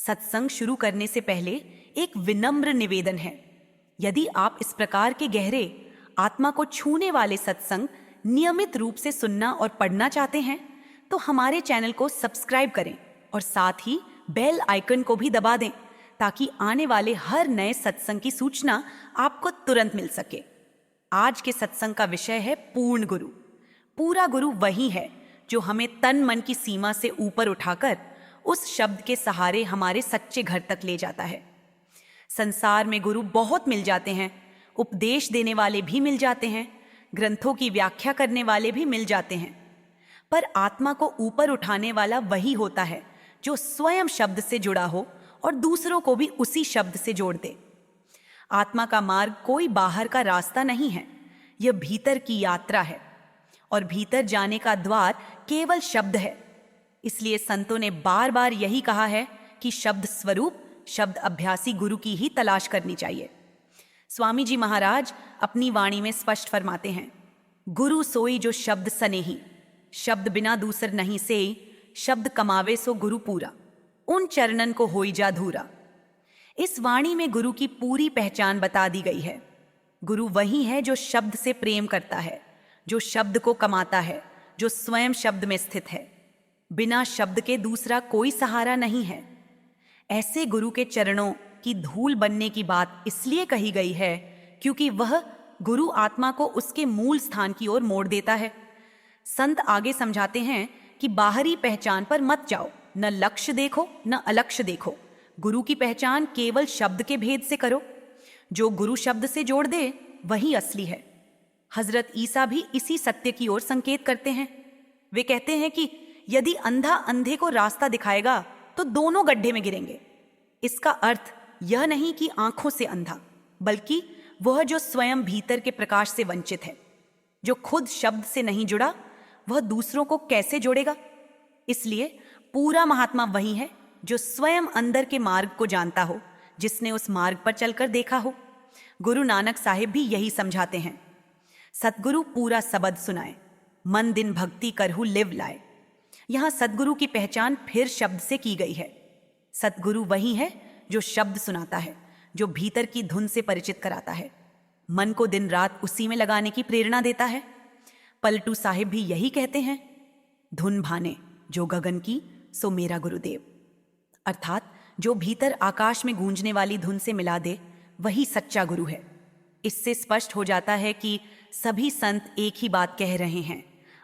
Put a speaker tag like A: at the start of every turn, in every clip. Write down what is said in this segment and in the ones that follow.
A: सत्संग शुरू करने से पहले एक विनम्र निवेदन है। यदि आप इस प्रकार के गहरे आत्मा को छूने वाले सत्संग नियमित रूप से सुनना और पढ़ना चाहते हैं तो हमारे चैनल को सब्सक्राइब करें और साथ ही बेल आइकन को भी दबा दें ताकि आने वाले हर नए सत्संग की सूचना आपको तुरंत मिल सके। आज के सत्संग का विषय है पूर्ण गुरु। पूरा गुरु वही है जो हमें तन मन की सीमा से ऊपर उठाकर उस शब्द के सहारे हमारे सच्चे घर तक ले जाता है। संसार में गुरु बहुत मिल जाते हैं, उपदेश देने वाले भी मिल जाते हैं, ग्रंथों की व्याख्या करने वाले भी मिल जाते हैं, पर आत्मा को ऊपर उठाने वाला वही होता है जो स्वयं शब्द से जुड़ा हो और दूसरों को भी उसी शब्द से जोड़ दे। आत्मा का मार्ग कोई बाहर का रास्ता नहीं है, यह भीतर की यात्रा है और भीतर जाने का द्वार केवल शब्द है। इसलिए संतों ने बार बार यही कहा है कि शब्द स्वरूप, शब्द अभ्यासी गुरु की ही तलाश करनी चाहिए। स्वामी जी महाराज अपनी वाणी में स्पष्ट फरमाते हैं, गुरु सोई जो शब्द सनेही, शब्द बिना दूसर नहीं सेई, शब्द कमावे सो गुरु पूरा, उन चरणन को होई जा धूरा। इस वाणी में गुरु की पूरी पहचान बता दी गई है। गुरु वही है जो शब्द से प्रेम करता है, जो शब्द को कमाता है, जो स्वयं शब्द में स्थित है। बिना शब्द के दूसरा कोई सहारा नहीं है। ऐसे गुरु के चरणों की धूल बनने की बात इसलिए कही गई है क्योंकि वह गुरु आत्मा को उसके मूल स्थान की ओर मोड़ देता है। संत आगे समझाते हैं कि बाहरी पहचान पर मत जाओ, न लक्ष्य देखो न अलक्ष्य देखो। गुरु की पहचान केवल शब्द के भेद से करो। जो गुरु शब्द से जोड़ दे वही असली है। हजरत ईसा भी इसी सत्य की ओर संकेत करते हैं। वे कहते हैं कि यदि अंधा अंधे को रास्ता दिखाएगा तो दोनों गड्ढे में गिरेंगे। इसका अर्थ यह नहीं कि आंखों से अंधा, बल्कि वह जो स्वयं भीतर के प्रकाश से वंचित है। जो खुद शब्द से नहीं जुड़ा वह दूसरों को कैसे जोड़ेगा। इसलिए पूरा महात्मा वही है जो स्वयं अंदर के मार्ग को जानता हो, जिसने उस मार्ग पर चलकर देखा हो। गुरु नानक साहिब भी यही समझाते हैं, सतगुरु पूरा सबद सुनाए, मन दिन भक्ति करहु लिव लाए। यहां सतगुरु की पहचान फिर शब्द से की गई है। सतगुरु वही है जो शब्द सुनाता है, जो भीतर की धुन से परिचित कराता है, मन को दिन रात उसी में लगाने की प्रेरणा देता है। पलटू साहिब भी यही कहते हैं, धुन भाने जो गगन की सो मेरा गुरुदेव। अर्थात जो भीतर आकाश में गूंजने वाली धुन से मिला दे वही सच्चा गुरु है। इससे स्पष्ट हो जाता है कि सभी संत एक ही बात कह रहे हैं,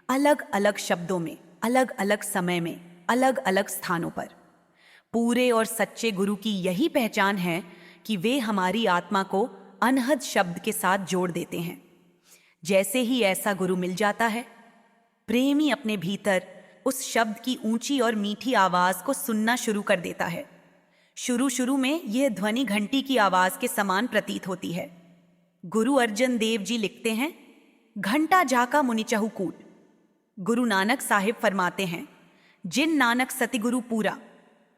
A: अलग अलग शब्दों में, अलग अलग समय में, अलग अलग स्थानों पर। पूरे और सच्चे गुरु की यही पहचान है कि वे हमारी आत्मा को अनहद शब्द के साथ जोड़ देते हैं। जैसे ही ऐसा गुरु मिल जाता है, प्रेमी अपने भीतर उस शब्द की ऊंची और मीठी आवाज को सुनना शुरू कर देता है। शुरू शुरू में यह ध्वनि घंटी की आवाज के समान प्रतीत होती है। गुरु अर्जन देव जी लिखते हैं, घंटा जाका मुनि चहु कूट। गुरु नानक साहिब फरमाते हैं, जिन नानक सतिगुरु पूरा,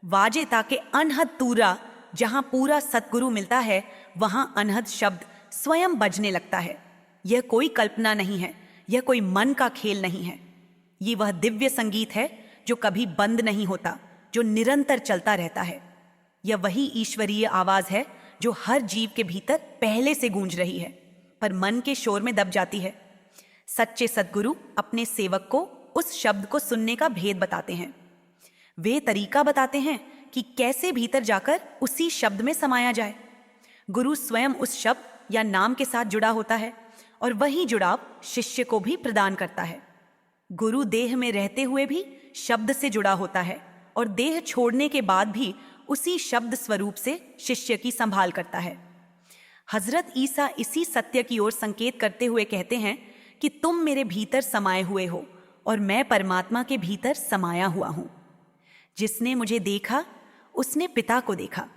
A: वाजे ताके अनहद तूरा। जहां पूरा सतगुरु मिलता है वहां अनहद शब्द स्वयं बजने लगता है। यह कोई कल्पना नहीं है, यह कोई मन का खेल नहीं है। ये वह दिव्य संगीत है जो कभी बंद नहीं होता, जो निरंतर चलता रहता है। यह वही ईश्वरीय आवाज है जो हर जीव के भीतर पहले से गूंज रही है, पर मन के शोर में दब जाती है। सच्चे सद्गुरु अपने सेवक को उस शब्द को सुनने का भेद बताते हैं। वे तरीका बताते हैं कि कैसे भीतर जाकर उसी शब्द में समाया जाए। गुरु स्वयं उस शब्द या नाम के साथ जुड़ा होता है और वही जुड़ाव शिष्य को भी प्रदान करता है। गुरु देह में रहते हुए भी शब्द से जुड़ा होता है और देह छोड़ने के बाद भी उसी शब्द स्वरूप से शिष्य की संभाल करता है। हजरत ईसा इसी सत्य की ओर संकेत करते हुए कहते हैं कि तुम मेरे भीतर समाये हुए हो और मैं परमात्मा के भीतर समाया हुआ हूं। जिसने मुझे देखा उसने पिता को देखा।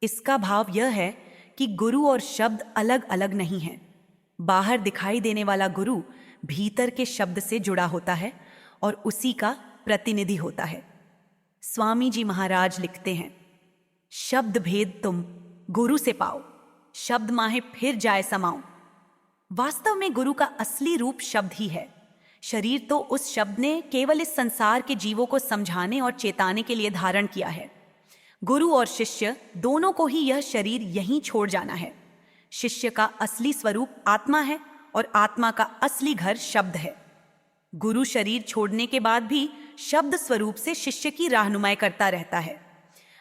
A: इसका भाव यह है कि गुरु और शब्द अलग अलग नहीं हैं। बाहर दिखाई देने वाला गुरु भीतर के शब्द से जुड़ा होता है और उसी का प्रतिनिधि होता है। स्वामी जी महाराज लिखते हैं, शब्द भेद तुम गुरु से पाओ, शब्द माहे फिर जाए समाओ। वास्तव में गुरु का असली रूप शब्द ही है। शरीर तो उस शब्द ने केवल इस संसार के जीवों को समझाने और चेताने के लिए धारण किया है। गुरु और शिष्य दोनों को ही यह शरीर यहीं छोड़ जाना है। शिष्य का असली स्वरूप आत्मा है और आत्मा का असली घर शब्द है। गुरु शरीर छोड़ने के बाद भी शब्द स्वरूप से शिष्य की रहनुमाई करता रहता है।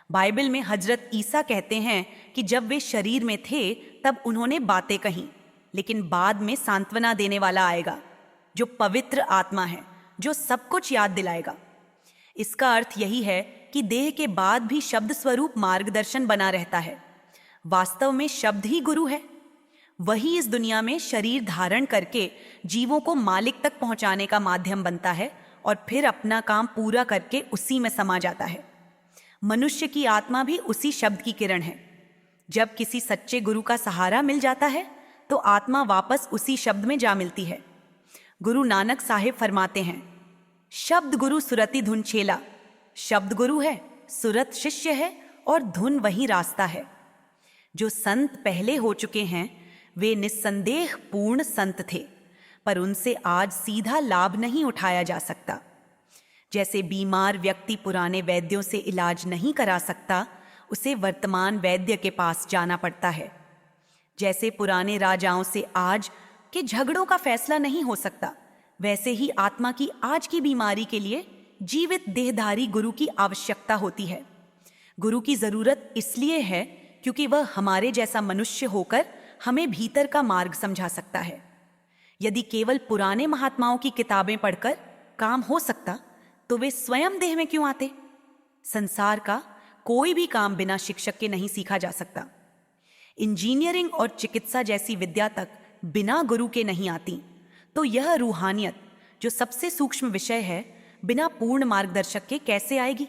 A: बाइबल में हजरत ईसा कहते हैं कि जब वे शरीर में थे तब उन्होंने बातें कहीं, लेकिन बाद में सांत्वना देने वाला आएगा, जो पवित्र आत्मा है, जो सब कुछ याद दिलाएगा। इसका अर्थ यही है कि देह के बाद भी शब्द स्वरूप मार्गदर्शन बना रहता है। वास्तव में शब्द ही गुरु है। वही इस दुनिया में शरीर धारण करके जीवों को मालिक तक पहुंचाने का माध्यम बनता है और फिर अपना काम पूरा करके उसी में समा जाता है। मनुष्य की आत्मा भी उसी शब्द की किरण है। जब किसी सच्चे गुरु का सहारा मिल जाता है तो आत्मा वापस उसी शब्द में जा मिलती है। गुरु नानक साहिब फरमाते हैं, शब्द गुरु सुरति धुन छेला। शब्द गुरु है, सुरत शिष्य है और धुन वही रास्ता है। जो संत पहले हो चुके हैं वे निस्संदेह पूर्ण संत थे, पर उनसे आज सीधा लाभ नहीं उठाया जा सकता। जैसे बीमार व्यक्ति पुराने वैद्यों से इलाज नहीं करा सकता, उसे वर्तमान वैद्य के पास जाना पड़ता है। जैसे पुराने राजाओं से आज के झगड़ों का फैसला नहीं हो सकता, वैसे ही आत्मा की आज की बीमारी के लिए जीवित देहधारी गुरु की आवश्यकता होती है। गुरु की जरूरत इसलिए है क्योंकि वह हमारे जैसा मनुष्य होकर हमें भीतर का मार्ग समझा सकता है। यदि केवल पुराने महात्माओं की किताबें पढ़कर काम हो सकता तो वे स्वयं देह में क्यों आते? संसार का कोई भी काम बिना शिक्षक के नहीं सीखा जा सकता। इंजीनियरिंग और चिकित्सा जैसी विद्या तक बिना गुरु के नहीं आती, तो यह रूहानियत जो सबसे सूक्ष्म विषय है बिना पूर्ण मार्गदर्शक के कैसे आएगी?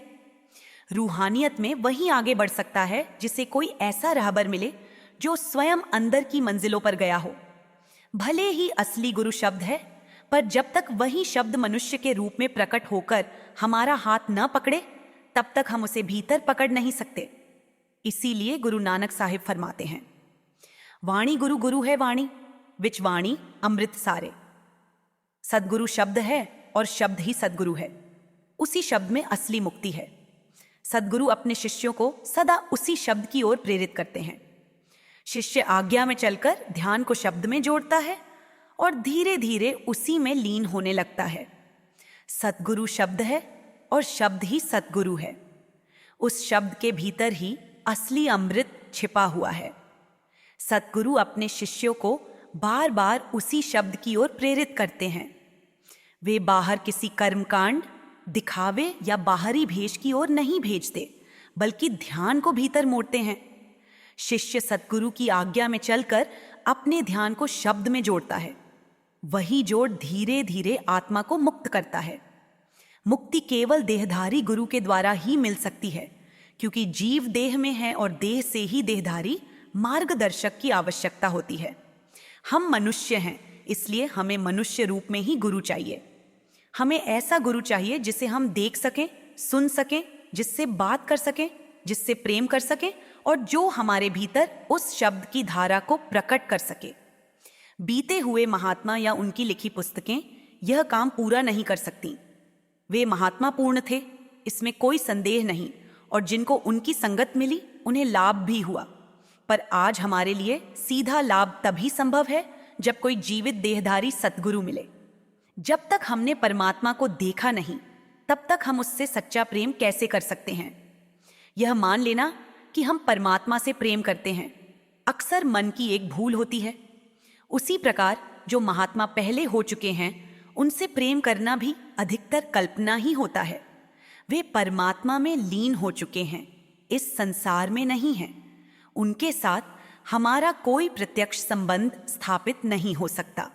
A: रूहानियत में वही आगे बढ़ सकता है जिसे कोई ऐसा रहबर मिले जो स्वयं अंदर की मंजिलों पर गया हो। भले ही असली गुरु शब्द है, पर जब तक वही शब्द मनुष्य के रूप में प्रकट होकर हमारा हाथ न पकड़े तब तक हम उसे भीतर पकड़ नहीं सकते। इसीलिए गुरु नानक साहिब फरमाते हैं, वाणी गुरु गुरु है वाणी, विच वाणी अमृत सारे। सदगुरु शब्द है और शब्द ही सदगुरु है। उसी शब्द में असली मुक्ति है। सदगुरु अपने शिष्यों को सदा उसी शब्द की ओर प्रेरित करते हैं। शिष्य आज्ञा में चलकर ध्यान को शब्द में जोड़ता है और धीरे धीरे उसी में लीन होने लगता है। सदगुरु शब्द है और शब्द ही सदगुरु है। उस शब्द के भीतर ही असली अमृत छिपा हुआ है। सदगुरु अपने शिष्यों को बार बार उसी शब्द की ओर प्रेरित करते हैं। वे बाहर किसी कर्मकांड, दिखावे या बाहरी भेष की ओर नहीं भेजते, बल्कि ध्यान को भीतर मोड़ते हैं। शिष्य सदगुरु की आज्ञा में चलकर अपने ध्यान को शब्द में जोड़ता है। वही जोड़ धीरे धीरे आत्मा को मुक्त करता है। मुक्ति केवल देहधारी गुरु के द्वारा ही मिल सकती है, क्योंकि जीव देह में है और देह से ही देहधारी मार्गदर्शक की आवश्यकता होती है। हम मनुष्य हैं, इसलिए हमें मनुष्य रूप में ही गुरु चाहिए। हमें ऐसा गुरु चाहिए जिसे हम देख सकें, सुन सकें, जिससे बात कर सकें, जिससे प्रेम कर सकें और जो हमारे भीतर उस शब्द की धारा को प्रकट कर सके। बीते हुए महात्मा या उनकी लिखी पुस्तकें यह काम पूरा नहीं कर सकती। वे महात्मा पूर्ण थे, इसमें कोई संदेह नहीं, और जिनको उनकी संगत मिली उन्हें लाभ भी हुआ। पर आज हमारे लिए सीधा लाभ तभी संभव है जब कोई जीवित देहधारी सतगुरु मिले। जब तक हमने परमात्मा को देखा नहीं, तब तक हम उससे सच्चा प्रेम कैसे कर सकते हैं? यह मान लेना कि हम परमात्मा से प्रेम करते हैं अक्सर मन की एक भूल होती है। उसी प्रकार जो महात्मा पहले हो चुके हैं, उनसे प्रेम करना भी अधिकतर कल्पना ही होता है। वे परमात्मा में लीन हो चुके हैं, इस संसार में नहीं हैं। उनके साथ हमारा कोई प्रत्यक्ष संबंध स्थापित नहीं हो सकता।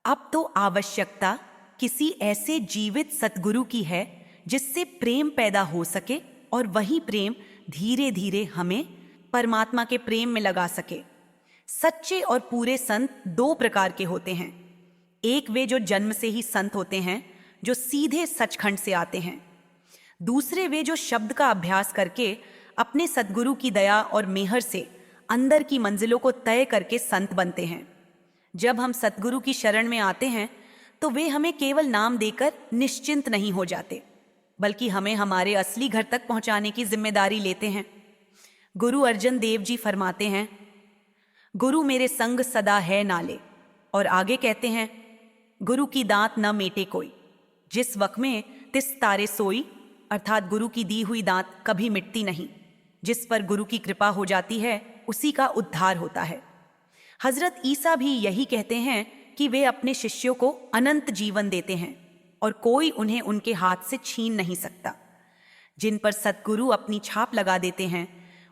A: अब तो आवश्यकता किसी ऐसे जीवित सतगुरु की है जिससे प्रेम पैदा हो सके और वही प्रेम धीरे धीरे हमें परमात्मा के प्रेम में लगा सके। सच्चे और पूरे संत दो प्रकार के होते हैं। एक वे जो जन्म से ही संत होते हैं, जो सीधे सचखंड से आते हैं। दूसरे वे जो शब्द का अभ्यास करके अपने सद्गुरु की दया और मेहर से अंदर की मंजिलों को तय करके संत बनते हैं। जब हम सतगुरु की शरण में आते हैं तो वे हमें केवल नाम देकर निश्चिंत नहीं हो जाते। बल्कि हमें हमारे असली घर तक पहुंचाने की जिम्मेदारी लेते हैं। गुरु अर्जन देव जी फरमाते हैं, गुरु मेरे संग सदा है नाले। और आगे कहते हैं, गुरु की दात न मेटे कोई, जिस वक्त में तिस तारे सोई, अर्थात गुरु की दी हुई दात कभी मिटती नहीं। जिस पर गुरु की कृपा हो जाती है उसी का उद्धार होता है। हजरत ईसा भी यही कहते हैं कि वे अपने शिष्यों को अनंत जीवन देते हैं और कोई उन्हें उनके हाथ से छीन नहीं सकता। जिन पर सतगुरु अपनी छाप लगा देते हैं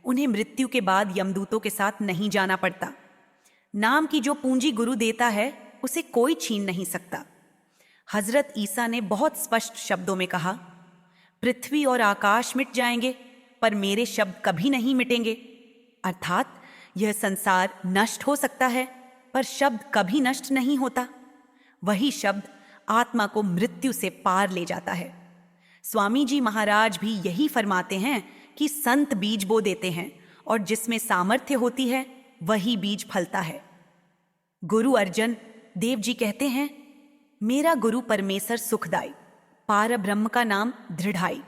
A: उन्हें मृत्यु के बाद यमदूतों के साथ नहीं जाना पड़ता। नाम की जो पूंजी गुरु देता है उसे कोई छीन नहीं सकता। हजरत ईसा ने बहुत स्पष्ट शब्दों में कहा, पृथ्वी और आकाश मिट जाएंगे पर मेरे शब्द कभी नहीं मिटेंगे। अर्थात यह संसार नष्ट हो सकता है पर शब्द कभी नष्ट नहीं होता। वही शब्द आत्मा को मृत्यु से पार ले जाता है। स्वामी जी महाराज भी यही फरमाते हैं कि संत बीज बो देते हैं और जिसमें सामर्थ्य होती है वही बीज फलता है। गुरु अर्जन देव जी कहते हैं, मेरा गुरु परमेश्वर सुखदाई, पार ब्रह्म का नाम दृढ़ाई।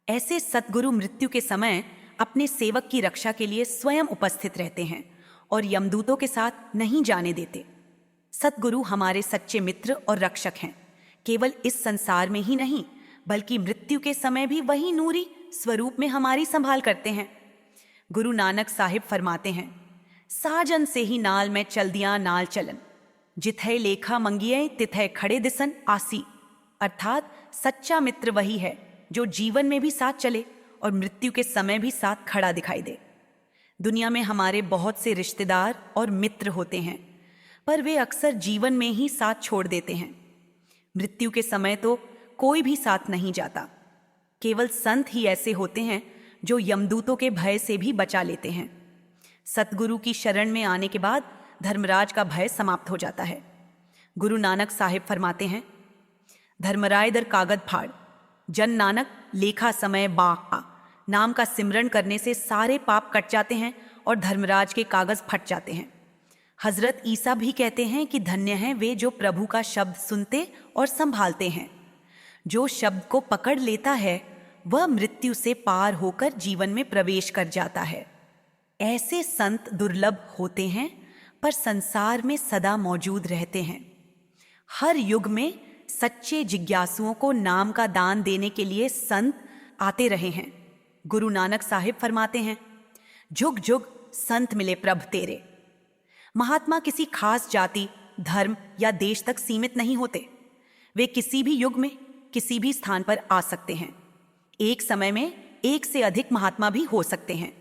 A: ऐसे सतगुरु मृत्यु के समय अपने सेवक की रक्षा के लिए स्वयं उपस्थित रहते हैं और यमदूतों के साथ नहीं जाने देते। सतगुरु हमारे सच्चे मित्र और रक्षक हैं, केवल इस संसार में ही नहीं बल्कि मृत्यु के समय भी वही नूरी स्वरूप में हमारी संभाल करते हैं। गुरु नानक साहिब फरमाते हैं, साजन से ही नाल में चल दिया नाल चलन, जिथे लेखा मंगिए तिथे खड़े दिसन आसी। अर्थात सच्चा मित्र वही है जो जीवन में भी साथ चले और मृत्यु के समय भी साथ खड़ा दिखाई दे। दुनिया में हमारे बहुत से रिश्तेदार और मित्र होते हैं पर वे अक्सर जीवन में ही साथ छोड़ देते हैं। मृत्यु के समय तो कोई भी साथ नहीं जाता। केवल संत ही ऐसे होते हैं जो यमदूतों के भय से भी बचा लेते हैं। सतगुरु की शरण में आने के बाद धर्मराज का भय समाप्त हो जाता है। गुरु नानक साहिब फरमाते हैं, धर्मराय दर कागद फाड़, जन नानक लेखा समय बा। नाम का सिमरन करने से सारे पाप कट जाते हैं और धर्मराज के कागज फट जाते हैं। हजरत ईसा भी कहते हैं कि धन्य हैं वे जो प्रभु का शब्द सुनते और संभालते हैं। जो शब्द को पकड़ लेता है वह मृत्यु से पार होकर जीवन में प्रवेश कर जाता है। ऐसे संत दुर्लभ होते हैं पर संसार में सदा मौजूद रहते हैं। हर युग में सच्चे जिज्ञासुओं को नाम का दान देने के लिए संत आते रहे हैं। गुरु नानक साहिब फरमाते हैं, जुग जुग संत मिले प्रभ तेरे। महात्मा किसी खास जाति, धर्म या देश तक सीमित नहीं होते। वे किसी भी युग में किसी भी स्थान पर आ सकते हैं। एक समय में एक से अधिक महात्मा भी हो सकते हैं।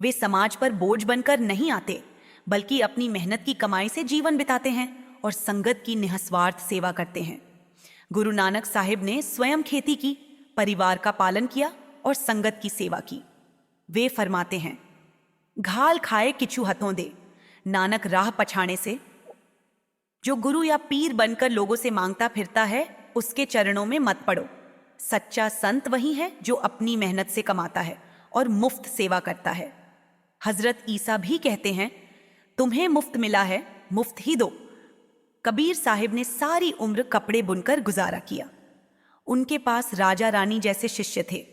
A: वे समाज पर बोझ बनकर नहीं आते बल्कि अपनी मेहनत की कमाई से जीवन बिताते हैं और संगत की निस्वार्थ सेवा करते हैं। गुरु नानक साहिब ने स्वयं खेती की, परिवार का पालन किया और संगत की सेवा की। वे फरमाते हैं, घाल खाए किछु हथों दे, नानक राह पछाने से। जो गुरु या पीर बनकर लोगों से मांगता फिरता है उसके चरणों में मत पड़ो। सच्चा संत वही है जो अपनी मेहनत से कमाता है और मुफ्त सेवा करता है। हजरत ईसा भी कहते हैं, तुम्हें मुफ्त मिला है, मुफ्त ही दो। कबीर साहिब ने सारी उम्र कपड़े बुनकर गुजारा किया। उनके पास राजा रानी जैसे शिष्य थे,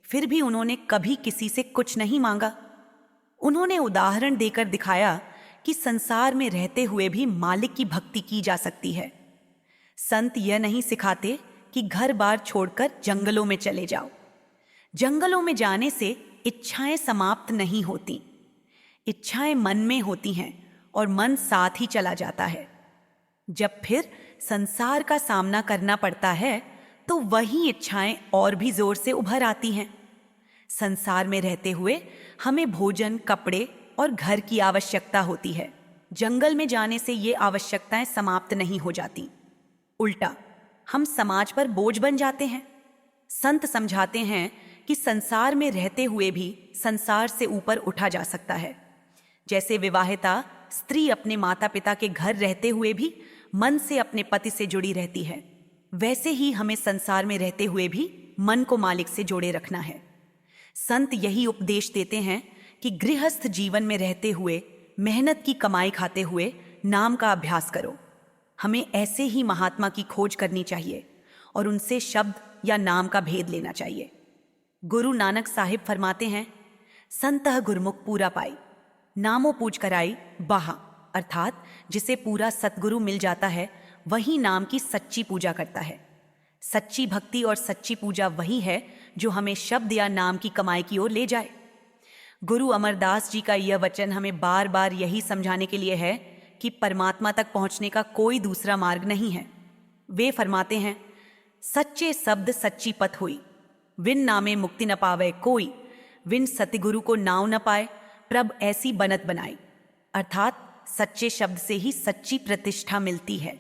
A: फिर भी उन्होंने कभी किसी से कुछ नहीं मांगा। उन्होंने उदाहरण देकर दिखाया कि संसार में रहते हुए भी मालिक की भक्ति की जा सकती है। संत यह नहीं सिखाते कि घर बार छोड़कर जंगलों में चले जाओ। जंगलों में जाने से इच्छाएं समाप्त नहीं होती। इच्छाएं मन में होती हैं और मन साथ ही चला जाता है। जब फिर संसार का सामना करना पड़ता है तो वही इच्छाएं और भी जोर से उभर आती हैं। संसार में रहते हुए हमें भोजन, कपड़े और घर की आवश्यकता होती है। जंगल में जाने से ये आवश्यकताएं समाप्त नहीं हो जाती। उल्टा हम समाज पर बोझ बन जाते हैं। संत समझाते हैं कि संसार में रहते हुए भी संसार से ऊपर उठा जा सकता है। जैसे विवाहिता स्त्री अपने माता पिता के घर रहते हुए भी मन से अपने पति से जुड़ी रहती है, वैसे ही हमें संसार में रहते हुए भी मन को मालिक से जोड़े रखना है। संत यही उपदेश देते हैं कि गृहस्थ जीवन में रहते हुए मेहनत की कमाई खाते हुए नाम का अभ्यास करो। हमें ऐसे ही महात्मा की खोज करनी चाहिए और उनसे शब्द या नाम का भेद लेना चाहिए। गुरु नानक साहिब फरमाते हैं, संतह गुरमुख पूरा पाई, नामो पूज कराई बाहा। अर्थात जिसे पूरा सतगुरु मिल जाता है वही नाम की सच्ची पूजा करता है। सच्ची भक्ति और सच्ची पूजा वही है जो हमें शब्द या नाम की कमाई की ओर ले जाए। गुरु अमरदास जी का यह वचन हमें बार बार यही समझाने के लिए है कि परमात्मा तक पहुंचने का कोई दूसरा मार्ग नहीं है। वे फरमाते हैं, सच्चे शब्द सच्ची पथ हुई, विन नामे मुक्ति न पावे कोई, विन सतगुरु को नाव न पाए प्रभ ऐसी बनत बनाई। अर्थात सच्चे शब्द से ही सच्ची प्रतिष्ठा मिलती है।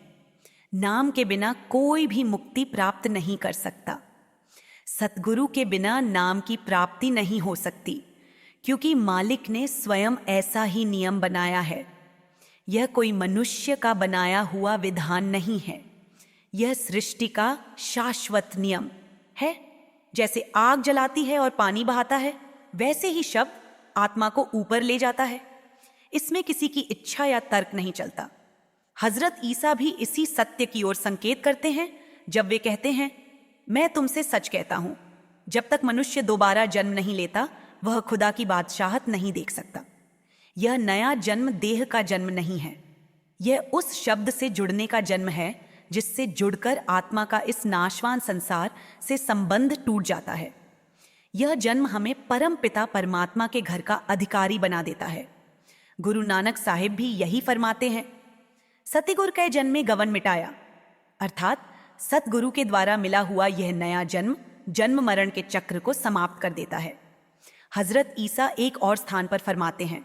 A: नाम के बिना कोई भी मुक्ति प्राप्त नहीं कर सकता। सतगुरु के बिना नाम की प्राप्ति नहीं हो सकती, क्योंकि मालिक ने स्वयं ऐसा ही नियम बनाया है। यह कोई मनुष्य का बनाया हुआ विधान नहीं है, यह सृष्टि का शाश्वत नियम है। जैसे आग जलाती है और पानी बहाता है, वैसे ही शब्द आत्मा को ऊपर ले जाता है। इसमें किसी की इच्छा या तर्क नहीं चलता। हजरत ईसा भी इसी सत्य की ओर संकेत करते हैं जब वे कहते हैं, मैं तुमसे सच कहता हूं, जब तक मनुष्य दोबारा जन्म नहीं लेता वह खुदा की बादशाहत नहीं देख सकता। यह नया जन्म देह का जन्म नहीं है, यह उस शब्द से जुड़ने का जन्म है जिससे जुड़कर आत्मा का इस नाशवान संसार से संबंध टूट जाता है। यह जन्म हमें परम पिता परमात्मा के घर का अधिकारी बना देता है। गुरु नानक साहिब भी यही फरमाते हैं, सतगुरु के जन्म में गवन मिटाया। अर्थात सतगुरु के द्वारा मिला हुआ यह नया जन्म जन्म मरण के चक्र को समाप्त कर देता है। हजरत ईसा एक और स्थान पर फरमाते हैं,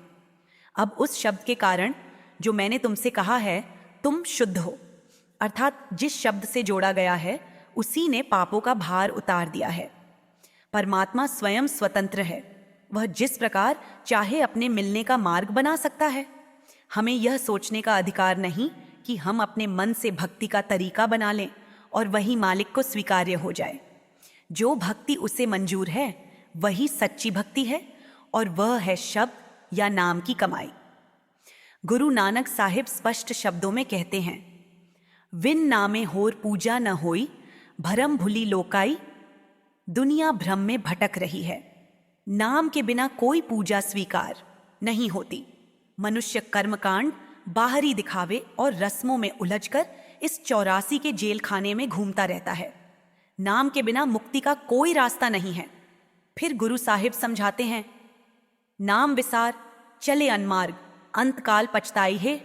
A: अब उस शब्द के कारण जो मैंने तुमसे कहा है तुम शुद्ध हो। अर्थात जिस शब्द से जोड़ा गया है उसी ने पापों का भार उतार दिया है। परमात्मा स्वयं स्वतंत्र है, वह जिस प्रकार चाहे अपने मिलने का मार्ग बना सकता है। हमें यह सोचने का अधिकार नहीं कि हम अपने मन से भक्ति का तरीका बना लें और वही मालिक को स्वीकार्य हो जाए। जो भक्ति उसे मंजूर है वही सच्ची भक्ति है और वह है शब्द या नाम की कमाई। गुरु नानक साहिब स्पष्ट शब्दों में कहते हैं, विन नामे होर पूजा न होई, भरम भुली लोकाई। दुनिया भ्रम में भटक रही है, नाम के बिना कोई पूजा स्वीकार नहीं होती। मनुष्य कर्मकांड, बाहरी दिखावे और रस्मों में उलझकर इस 84 के जेल खाने में घूमता रहता है। नाम के बिना मुक्ति का कोई रास्ता नहीं है। फिर गुरु साहिब समझाते हैं, नाम विसार चले अनमार्ग, अंतकाल पछताई है।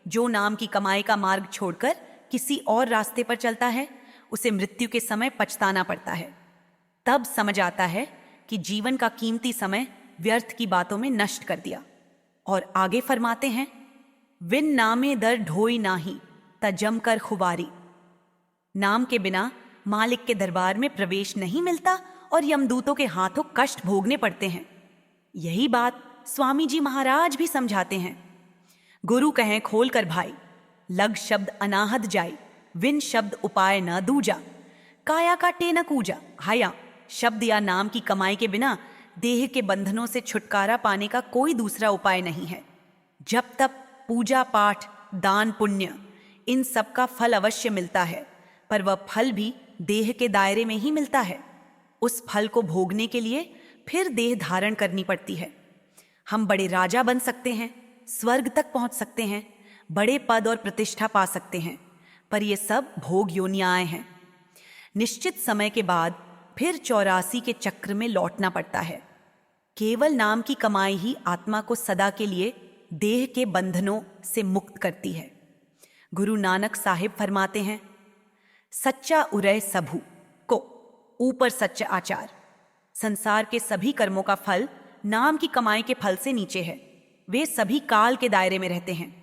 A: जो नाम की कमाई का मार्ग छोड़कर किसी और रास्ते पर चलता है उसे मृत्यु के समय पछताना पड़ता है। तब समझ आता है कि जीवन का कीमती समय व्यर्थ की बातों में नष्ट कर दिया। और आगे फरमाते हैं, विन नामे दर ढोई नाही तजम कर खुबारी। नाम के बिना मालिक के दरबार में प्रवेश नहीं मिलता और यमदूतों के हाथों कष्ट भोगने पड़ते हैं। यही बात स्वामी जी महाराज भी समझाते हैं। गुरु कहें खोल कर भाई, लग शब्द अनाहद जाई, विन शब्द उपाय न दूजा, काया का टेन कूजा। हाया शब्द या नाम की कमाई के बिना देह के बंधनों से छुटकारा पाने का कोई दूसरा उपाय नहीं है। जब तक पूजा पाठ, दान पुण्य, इन सब का फल अवश्य मिलता है, पर वह फल भी देह के दायरे में ही मिलता है। उस फल को भोगने के लिए फिर देह धारण करनी पड़ती है। हम बड़े राजा बन सकते हैं, स्वर्ग तक पहुंच सकते हैं, बड़े पद और प्रतिष्ठा पा सकते हैं, पर ये सब भोग योनियाएं हैं। निश्चित समय के बाद फिर 84 के चक्र में लौटना पड़ता है। केवल नाम की कमाई ही आत्मा को सदा के लिए देह के बंधनों से मुक्त करती है। गुरु नानक साहिब फरमाते हैं, सच्चा उरय सबू को ऊपर सच्चा आचार। संसार के सभी कर्मों का फल नाम की कमाई के फल से नीचे है। वे सभी काल के दायरे में रहते हैं।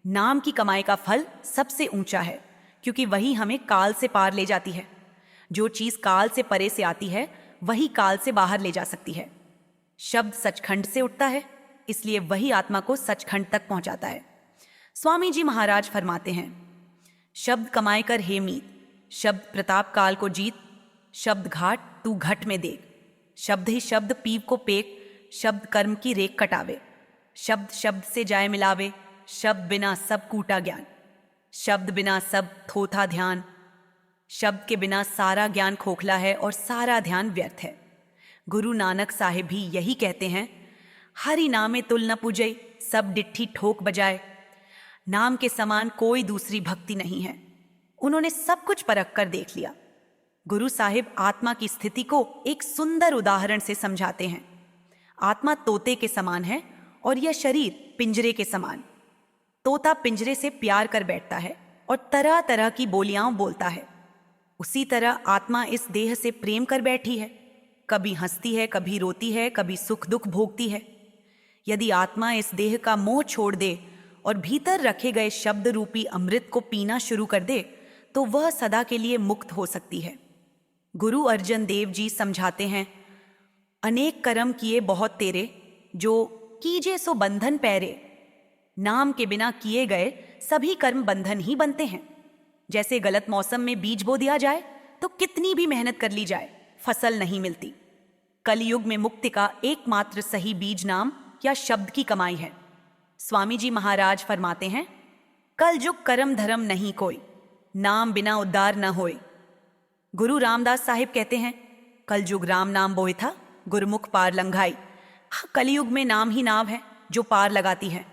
A: नाम की कमाई का फल सबसे ऊंचा है, क्योंकि वही हमें काल से पार ले जाती है। जो चीज काल से परे से आती है वही काल से बाहर ले जा सकती है। शब्द सचखंड से उठता है, इसलिए वही आत्मा को सचखंड तक पहुंचाता है। स्वामी जी महाराज फरमाते हैं, शब्द कमाई कर हे मीत, शब्द प्रताप काल को जीत, शब्द घाट तू घट में देख, शब्द ही शब्द पीव को पेक, शब्द कर्म की रेख कटावे, शब्द शब्द से जाए मिलावे, शब्द बिना सब कूटा ज्ञान, शब्द बिना सब थोथा ध्यान, शब्द के बिना सारा ज्ञान खोखला है और सारा ध्यान व्यर्थ है। गुरु नानक साहिब भी यही कहते हैं, हरि नामे तुल न पूजय, सब डिट्ठी ठोक बजाए। नाम के समान कोई दूसरी भक्ति नहीं है। उन्होंने सब कुछ परख कर देख लिया। गुरु साहिब आत्मा की स्थिति को एक सुंदर उदाहरण से समझाते हैं। आत्मा तोते के समान है और यह शरीर पिंजरे के समान। तोता पिंजरे से प्यार कर बैठता है और तरह तरह की बोलियां बोलता है। उसी तरह आत्मा इस देह से प्रेम कर बैठी है। कभी हंसती है, कभी रोती है, कभी सुख दुख भोगती है। यदि आत्मा इस देह का मोह छोड़ दे और भीतर रखे गए शब्द रूपी अमृत को पीना शुरू कर दे तो वह सदा के लिए मुक्त हो सकती है। गुरु अर्जन देव जी समझाते हैं, अनेक कर्म किए बहुत तेरे, जो कीजे सो बंधन पैरे। नाम के बिना किए गए सभी कर्म बंधन ही बनते हैं। जैसे गलत मौसम में बीज बो दिया जाए तो कितनी भी मेहनत कर ली जाए, फसल नहीं मिलती। कलयुग में मुक्ति का एकमात्र सही बीज नाम या शब्द की कमाई है। स्वामी जी महाराज फरमाते हैं, कल जुग करम धर्म नहीं कोई, नाम बिना उद्धार न होए। गुरु रामदास साहिब कहते हैं, कल जुग राम नाम बोए था, गुरमुख पार लंघाई। कलयुग में नाम ही नाव है जो पार लगाती है।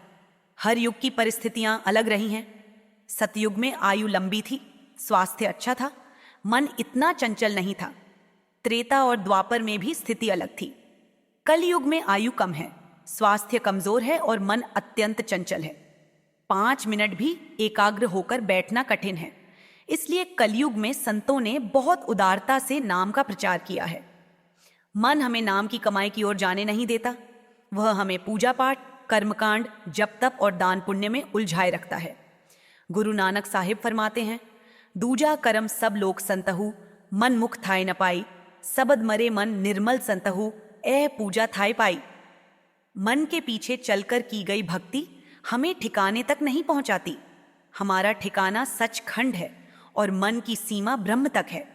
A: हर युग की परिस्थितियां अलग रही हैं। सतयुग में आयु लंबी थी, स्वास्थ्य अच्छा था, मन इतना चंचल नहीं था। त्रेता और द्वापर में भी स्थिति अलग थी। कलयुग में आयु कम है, स्वास्थ्य कमजोर है और मन अत्यंत चंचल है। 5 मिनट भी एकाग्र होकर बैठना कठिन है। इसलिए कलयुग में संतों ने बहुत उदारता से नाम का प्रचार किया है। मन हमें नाम की कमाई की ओर जाने नहीं देता। वह हमें पूजा पाठ, कर्मकांड, जप तप और दान पुण्य में उलझाए रखता है। गुरु नानक साहिब फरमाते हैं, दूजा कर्म सब लोग संतहु, मन मुख थाय न पाई। सबद मरे मन निर्मल संतहु, ए पूजा थाय पाई। मन के पीछे चलकर की गई भक्ति हमें ठिकाने तक नहीं पहुंचाती। हमारा ठिकाना सचखंड है और मन की सीमा ब्रह्म तक है।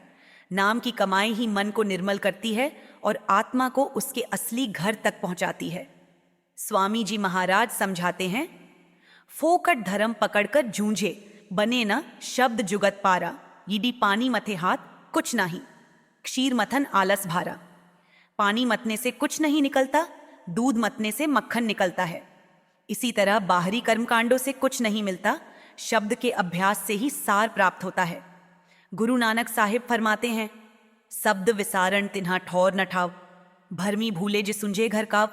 A: नाम की कमाई ही मन को निर्मल करती है और आत्मा को उसके असली घर तक पहुंचाती है। स्वामी जी महाराज समझाते हैं, फोकट धर्म पकड़कर जूझे, बने न शब्द जुगत पारा। यदि पानी मथे हाथ कुछ नहीं, क्षीर मथन आलस भारा। पानी मतने से कुछ नहीं निकलता, दूध मतने से मक्खन निकलता है। इसी तरह बाहरी कर्मकांडों से कुछ नहीं मिलता, शब्द के अभ्यास से ही सार प्राप्त होता है। गुरु नानक साहिब फरमाते हैं, शब्द विसारण तिन्हा ठौर न ठाव, भरमी भूले जे सुंझे घर काव।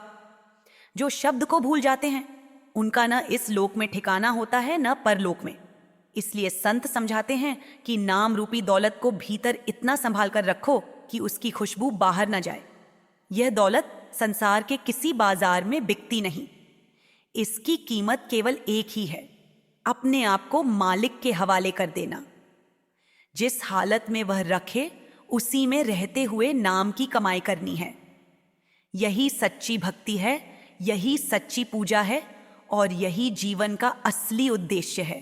A: जो शब्द को भूल जाते हैं उनका न इस लोक में ठिकाना होता है न परलोक में। इसलिए संत समझाते हैं कि नाम रूपी दौलत को भीतर इतना संभाल कर रखो कि उसकी खुशबू बाहर न जाए। यह दौलत संसार के किसी बाजार में बिकती नहीं। इसकी कीमत केवल एक ही है, अपने आप को मालिक के हवाले कर देना। जिस हालत में वह रखे उसी में रहते हुए नाम की कमाई करनी है। यही सच्ची भक्ति है, यही सच्ची पूजा है और यही जीवन का असली उद्देश्य है।